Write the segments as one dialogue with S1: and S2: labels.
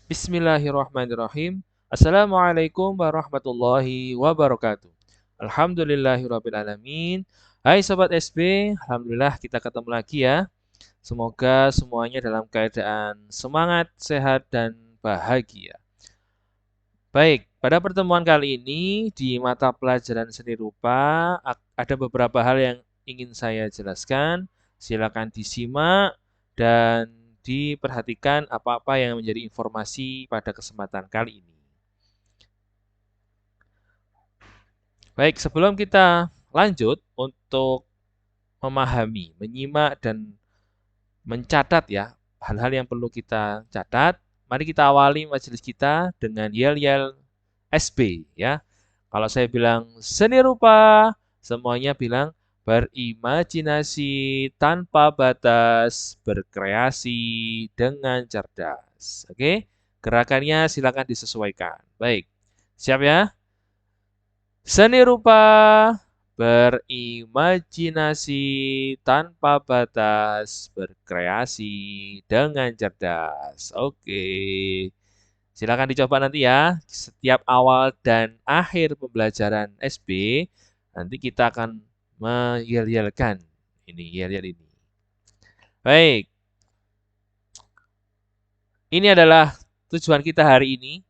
S1: Bismillahirrahmanirrahim. Assalamualaikum warahmatullahi wabarakatuh. Alhamdulillahirrahmanirrahim. Hai Sobat SB, Alhamdulillah kita ketemu lagi ya. Semoga semuanya dalam keadaan semangat, sehat, dan bahagia. Baik, pada pertemuan kali ini di mata pelajaran seni rupa ada beberapa hal yang ingin saya jelaskan. Silakan disimak dan diperhatikan apa-apa yang menjadi informasi pada kesempatan kali ini. Baik, sebelum kita lanjut untuk memahami, menyimak, dan mencatat ya hal-hal yang perlu kita catat, mari kita awali majelis kita dengan yel-yel SB ya. Kalau saya bilang seni rupa, semuanya bilang berimajinasi tanpa batas, berkreasi dengan cerdas. Oke, gerakannya silakan disesuaikan. Baik, siap ya? Seni rupa, berimajinasi tanpa batas, berkreasi dengan cerdas. Oke. Silakan dicoba nanti ya. Setiap awal dan akhir pembelajaran SB, nanti kita akan meyel-yelkan ini, yel-yel ini. Baik, ini adalah tujuan kita hari ini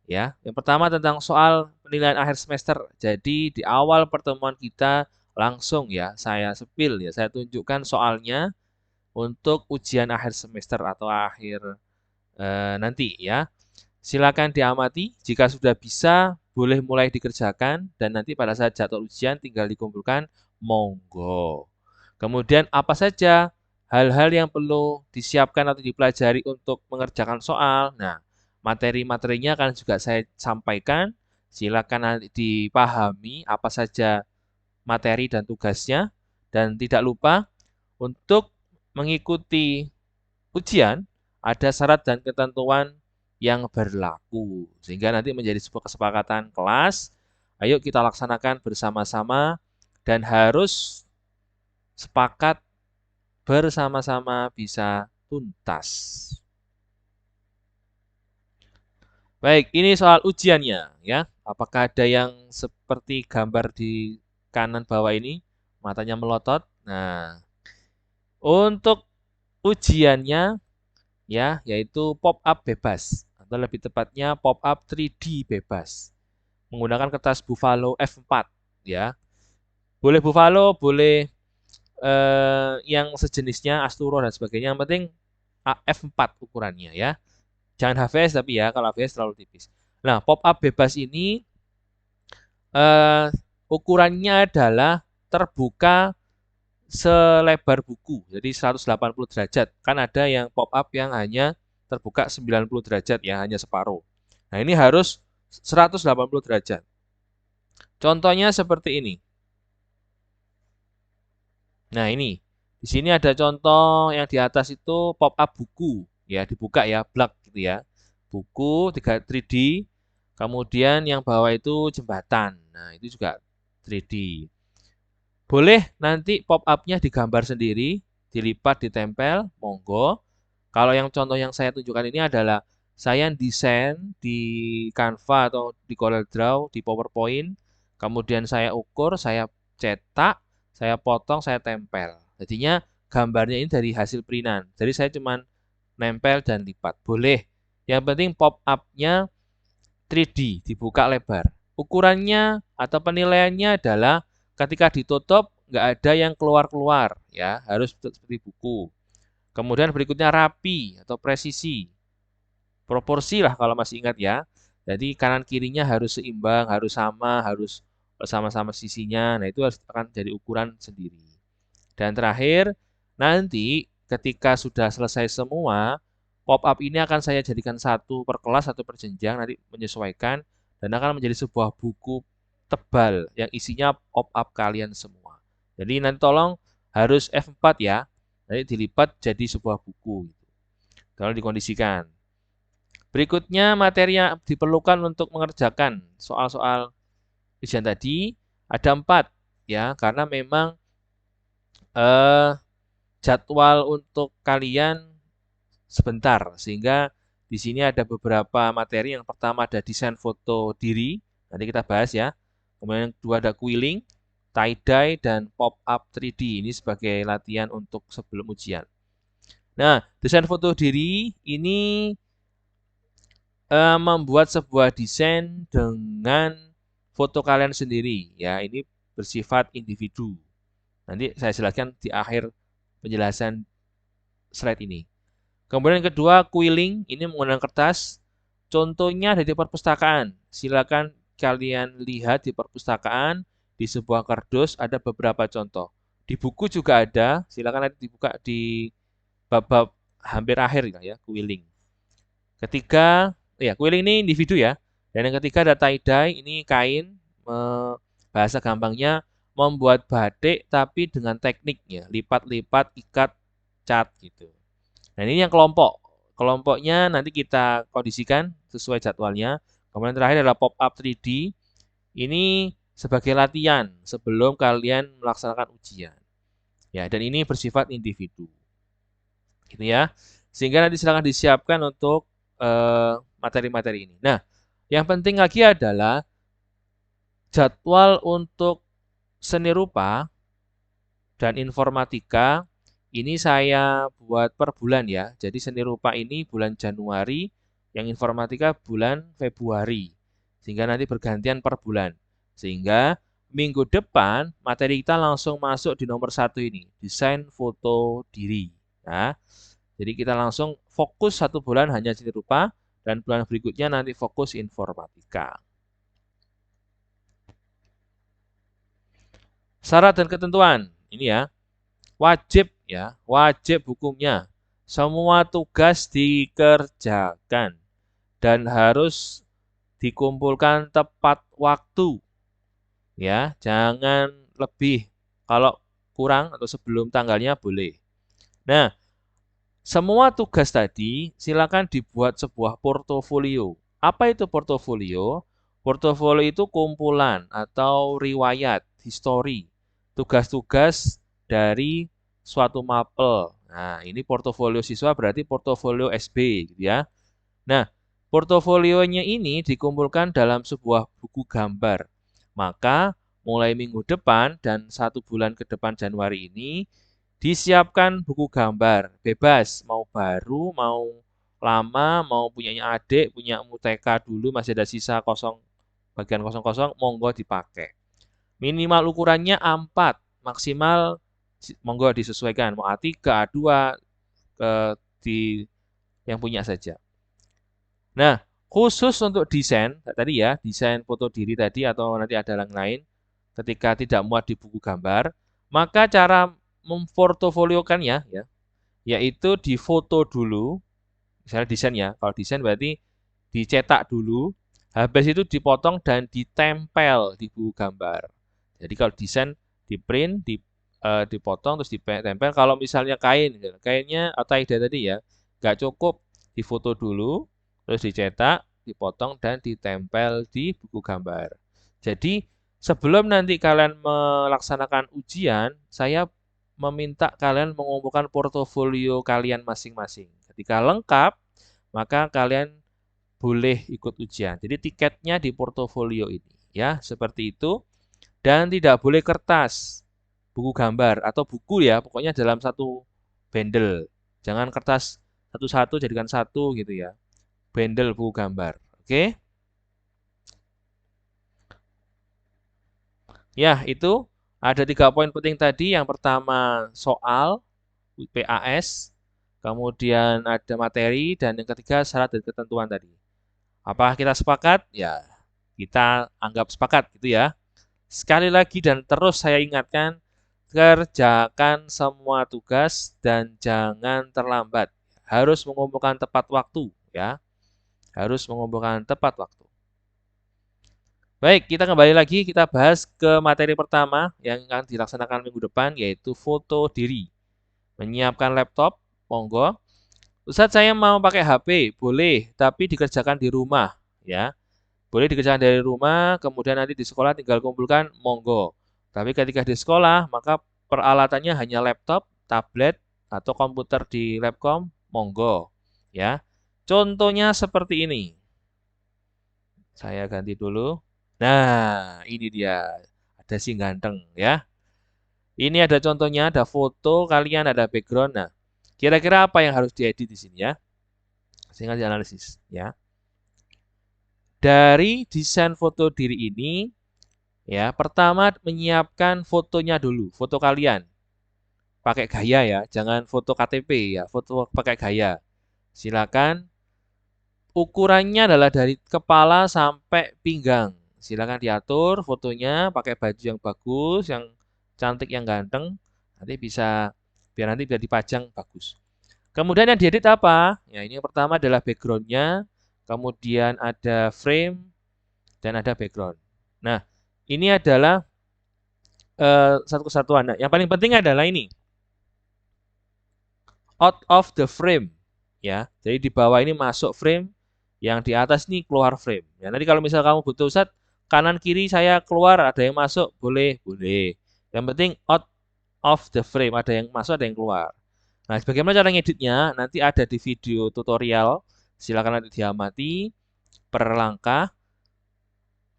S1: ya. Yang pertama tentang soal penilaian akhir semester. Jadi di awal pertemuan kita langsung ya saya sepil ya, saya tunjukkan soalnya untuk ujian akhir semester atau akhir nanti ya. Silakan diamati, jika sudah bisa boleh mulai dikerjakan dan nanti pada saat jadwal ujian tinggal dikumpulkan, monggo. Kemudian apa saja hal-hal yang perlu disiapkan atau dipelajari untuk mengerjakan soal. Nah, materi-materinya akan juga saya sampaikan. Silakan nanti dipahami apa saja materi dan tugasnya. Dan tidak lupa untuk mengikuti ujian ada syarat dan ketentuan yang berlaku. Sehingga nanti menjadi sebuah kesepakatan kelas. Ayo kita laksanakan bersama-sama dan harus sepakat bersama-sama bisa tuntas. Baik, ini soal ujiannya ya. Apakah ada yang seperti gambar di kanan bawah ini? Matanya melotot. Nah, untuk ujiannya ya, yaitu pop-up bebas atau lebih tepatnya pop-up 3D bebas menggunakan kertas Buffalo F4 ya. Boleh Buffalo, boleh yang sejenisnya Asturo dan sebagainya. Yang penting F4 ukurannya ya. Jangan HVS tapi ya, kalau HVS terlalu tipis. Nah, pop-up bebas ini eh, ukurannya adalah terbuka selebar buku, jadi 180 derajat. Kan ada yang pop-up yang hanya terbuka 90 derajat ya, hanya separuh. Nah, ini harus 180 derajat. Contohnya seperti ini. Nah, ini. Di sini ada contoh yang di atas itu pop-up buku. Ya, dibuka ya, blak gitu ya. Buku 3D. Kemudian yang bawah itu jembatan. Nah, itu juga 3D. Boleh nanti pop-up-nya digambar sendiri, dilipat, ditempel, monggo. Kalau yang contoh yang saya tunjukkan ini adalah saya desain di Canva atau di CorelDRAW, di PowerPoint, kemudian saya ukur, saya cetak, saya potong, saya tempel. Jadinya gambarnya ini dari hasil printan. Jadi saya cuma nempel dan lipat. Boleh. Yang penting pop-up-nya 3D, dibuka lebar. Ukurannya atau penilaiannya adalah ketika ditutup nggak ada yang keluar-keluar ya, harus seperti buku. Kemudian berikutnya rapi atau presisi. Proporsi lah kalau masih ingat ya. Jadi kanan kirinya harus seimbang, harus sama, harus sama-sama sisinya. Nah, itu harus akan jadi ukuran sendiri. Dan terakhir, nanti ketika sudah selesai semua, pop-up ini akan saya jadikan satu per kelas, satu per jenjang, nanti menyesuaikan, dan akan menjadi sebuah buku tebal yang isinya pop-up kalian semua. Jadi nanti tolong harus F4 ya, nanti dilipat jadi sebuah buku. Kalau dikondisikan. Berikutnya materi yang diperlukan untuk mengerjakan soal-soal ujian tadi ada 4 ya, karena memang jadwal untuk kalian sebentar sehingga Di sini ada beberapa materi. Yang pertama ada desain foto diri, nanti kita bahas ya. Kemudian yang kedua ada quilling, tie-dye, dan pop-up 3D. Ini sebagai latihan untuk sebelum ujian. Nah, desain foto diri ini membuat sebuah desain dengan foto kalian sendiri. Ya, ini bersifat individu. Nanti saya jelaskan di akhir penjelasan slide ini. Kemudian yang kedua, quilling. Ini menggunakan kertas. Contohnya ada di perpustakaan. Silakan kalian lihat di perpustakaan. Di sebuah kardus ada beberapa contoh. Di buku juga ada. Silakan nanti dibuka di bab-bab hampir akhir ya, quilling. Ketiga, ya quilling ini individu ya. Dan yang ketiga ada tie-dye. Ini kain. Bahasa gampangnya membuat batik tapi dengan tekniknya. Lipat-lipat, ikat, cat gitu. Nah, ini yang kelompok. Kelompoknya nanti kita kondisikan sesuai jadwalnya. Kemudian terakhir adalah pop-up 3D. Ini sebagai latihan sebelum kalian melaksanakan ujian. Ya, dan ini bersifat individu. Gitu ya. Sehingga nanti silakan disiapkan untuk materi-materi ini. Nah, yang penting lagi adalah jadwal untuk seni rupa dan informatika ini saya buat per bulan ya. Jadi seni rupa ini bulan Januari, yang informatika bulan Februari. Sehingga nanti bergantian per bulan. Sehingga minggu depan materi kita langsung masuk di nomor 1 ini, desain foto diri. Nah, jadi kita langsung fokus 1 bulan hanya seni rupa, dan bulan berikutnya nanti fokus informatika. Syarat dan ketentuan, ini ya. Wajib hukumnya. Semua tugas dikerjakan dan harus dikumpulkan tepat waktu. Ya, jangan lebih. Kalau kurang atau sebelum tanggalnya boleh. Nah, semua tugas tadi silakan dibuat sebuah portofolio. Apa itu portofolio? Portofolio itu kumpulan atau riwayat, histori, tugas-tugas dari suatu mapel. Nah, ini portofolio siswa berarti portofolio SB gitu ya. Nah, portofolionya ini dikumpulkan dalam sebuah buku gambar. Maka mulai minggu depan dan 1 bulan ke depan Januari ini disiapkan buku gambar. Bebas, mau baru, mau lama, mau punyanya adik, punya TK dulu masih ada sisa kosong, bagian kosong-kosong, monggo dipakai. Minimal ukurannya A4, maksimal monggo disesuaikan, mau A3, A2, di yang punya saja. Nah, khusus untuk desain, tadi ya, desain foto diri tadi atau nanti ada yang lain, ketika tidak muat di buku gambar, maka cara memportofoliokannya ya, yaitu difoto dulu, misalnya desain ya, kalau desain berarti dicetak dulu, habis itu dipotong dan ditempel di buku gambar. Jadi kalau desain di print, dipotong terus ditempel. Kalau misalnya kainnya atau ide tadi ya, nggak cukup difoto dulu, terus dicetak, dipotong dan ditempel di buku gambar. Jadi sebelum nanti kalian melaksanakan ujian, saya meminta kalian mengumpulkan portofolio kalian masing-masing. Ketika lengkap, maka kalian boleh ikut ujian. Jadi tiketnya di portofolio ini, ya, seperti itu. Dan tidak boleh kertas, buku gambar atau buku ya, pokoknya dalam satu bundle. Jangan kertas satu-satu jadikan satu gitu ya. Bundle buku gambar. Oke? Ya, itu ada 3 poin penting tadi. Yang pertama soal PAS, kemudian ada materi, dan yang ketiga syarat dan ketentuan tadi. Apakah kita sepakat? Ya, kita anggap sepakat gitu ya. Sekali lagi dan terus saya ingatkan, kerjakan semua tugas dan jangan terlambat. Harus mengumpulkan tepat waktu ya. Harus mengumpulkan tepat waktu. Baik, kita kembali lagi, kita bahas ke materi pertama yang akan dilaksanakan minggu depan, yaitu foto diri. Menyiapkan laptop, monggo. Ustadz, saya mau pakai HP, boleh, tapi dikerjakan di rumah, ya. Boleh dikerjakan dari rumah, kemudian nanti di sekolah tinggal kumpulkan, monggo. Tapi ketika di sekolah, maka peralatannya hanya laptop, tablet, atau komputer di Labcom, monggo, ya. Contohnya seperti ini. Saya ganti dulu. Nah, ini dia. Ada si ganteng ya. Ini ada contohnya, ada foto, kalian ada background. Nah, kira-kira apa yang harus diedit di sini ya? Sehingga dianalisis ya. Dari desain foto diri ini, ya, pertama menyiapkan fotonya dulu, foto kalian. Pakai gaya ya, jangan foto KTP ya, foto pakai gaya. Silakan ukurannya adalah dari kepala sampai pinggang. Silakan diatur fotonya pakai baju yang bagus, yang cantik, yang ganteng. Nanti bisa biar nanti bisa dipajang bagus. Kemudian yang diedit apa? Ya ini yang pertama adalah backgroundnya, kemudian ada frame dan ada background. Nah ini adalah satu kesatuan. Nah, yang paling penting adalah ini out of the frame ya. Jadi di bawah ini masuk frame, yang di atas ini keluar frame. Ya, nanti kalau misal kamu butuh Ustaz, kanan kiri saya keluar, ada yang masuk, boleh, boleh. Yang penting out of the frame, ada yang masuk, ada yang keluar. Nah, bagaimana cara ngeditnya? Nanti ada di video tutorial. Silakan nanti diamati per langkah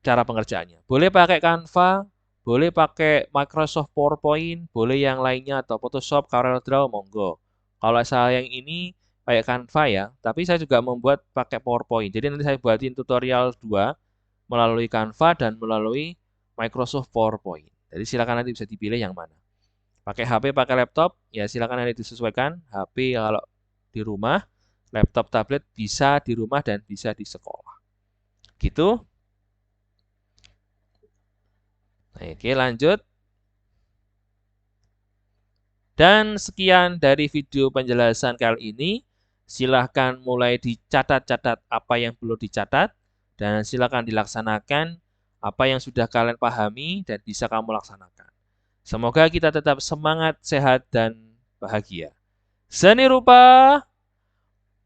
S1: cara pengerjaannya. Boleh pakai Canva, boleh pakai Microsoft PowerPoint, boleh yang lainnya atau Photoshop, CorelDRAW, monggo. Kalau saya yang ini pakai Canva ya, tapi saya juga membuat pakai PowerPoint. Jadi nanti saya buatin tutorial 2 melalui Canva dan melalui Microsoft PowerPoint. Jadi silakan nanti bisa dipilih yang mana. Pakai HP, pakai laptop, ya silakan nanti disesuaikan. HP kalau di rumah, laptop, tablet bisa di rumah dan bisa di sekolah. Gitu. Oke, lanjut. Dan sekian dari video penjelasan kali ini. Silahkan mulai dicatat-catat apa yang perlu dicatat. Dan silahkan dilaksanakan apa yang sudah kalian pahami dan bisa kamu laksanakan. Semoga kita tetap semangat, sehat, dan bahagia. Seni rupa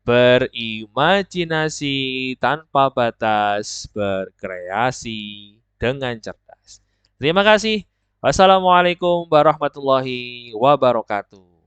S1: berimajinasi tanpa batas, berkreasi dengan cerdas. Terima kasih. Wassalamualaikum warahmatullahi wabarakatuh.